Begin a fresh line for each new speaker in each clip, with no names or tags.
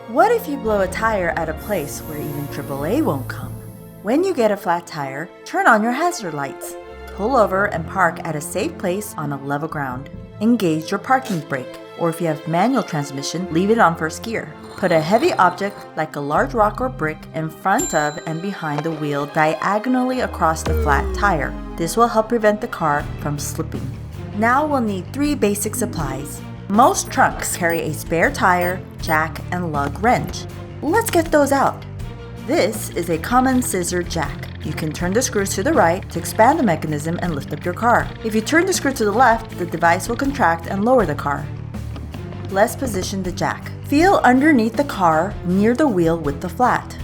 What if you blow a tire at a place where even AAA won't come? When you get a flat tire, turn on your hazard lights. Pull over and park at a safe place on a level ground. Engage your parking brake, or if you have manual transmission, leave it on first gear. Put a heavy object like a large rock or brick in front of and behind the wheel diagonally across the flat tire. This will help prevent the car from slipping. Now we'll need 3 basic supplies. Most trunks carry a spare tire, jack, and lug wrench. Let's get those out. This is a common scissor jack. You can turn the screws to the right to expand the mechanism and lift up your car. If you turn the screw to the left, the device will contract and lower the car. Let's position the jack. Feel underneath the car near the wheel with the flat.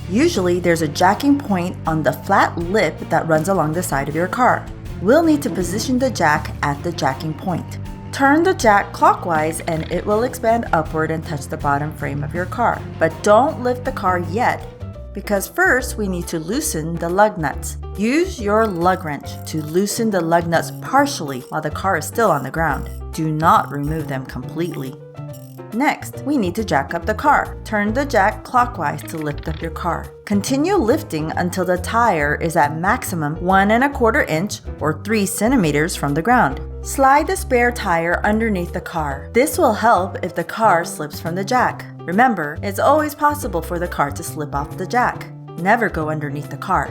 Usually there's a jacking point on the flat lip that runs along the side of your car. We'll need to position the jack at the jacking point. Turn the jack clockwise and it will expand upward and touch the bottom frame of your car. But don't lift the car yet, because first we need to loosen the lug nuts. Use your lug wrench to loosen the lug nuts partially while the car is still on the ground. Do not remove them completely. Next, we need to jack up the car. Turn the jack clockwise to lift up your car. Continue lifting until the tire is at maximum 1¼ inch or 3 centimeters from the ground. Slide the spare tire underneath the car. This will help if the car slips from the jack. Remember, it's always possible for the car to slip off the jack. Never go underneath the car.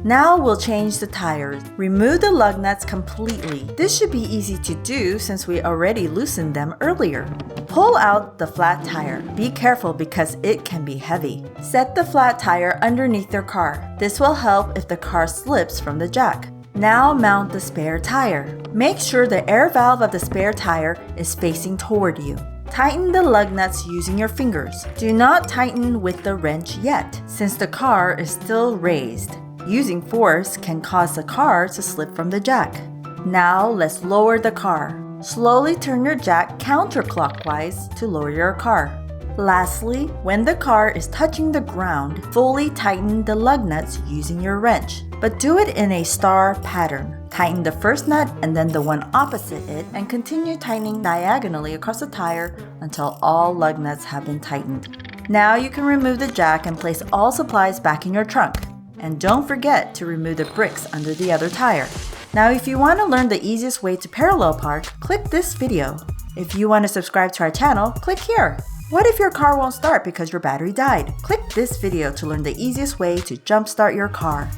Now we'll change the tires. Remove the lug nuts completely. This should be easy to do since we already loosened them earlier. Pull out the flat tire. Be careful because it can be heavy. Set the flat tire underneath your car. This will help if the car slips from the jack. Now mount the spare tire. Make sure the air valve of the spare tire is facing toward you. Tighten the lug nuts using your fingers. Do not tighten with the wrench yet, since the car is still raised. Using force can cause the car to slip from the jack. Now let's lower the car. Slowly turn your jack counterclockwise to lower your car. Lastly, when the car is touching the ground, fully tighten the lug nuts using your wrench, but do it in a star pattern. Tighten the first nut and then the one opposite it, and continue tightening diagonally across the tire until all lug nuts have been tightened. Now you can remove the jack and place all supplies back in your trunk. And don't forget to remove the bricks under the other tire. Now if you want to learn the easiest way to parallel park, click this video. If you want to subscribe to our channel, click here. What if your car won't start because your battery died? Click this video to learn the easiest way to jumpstart your car.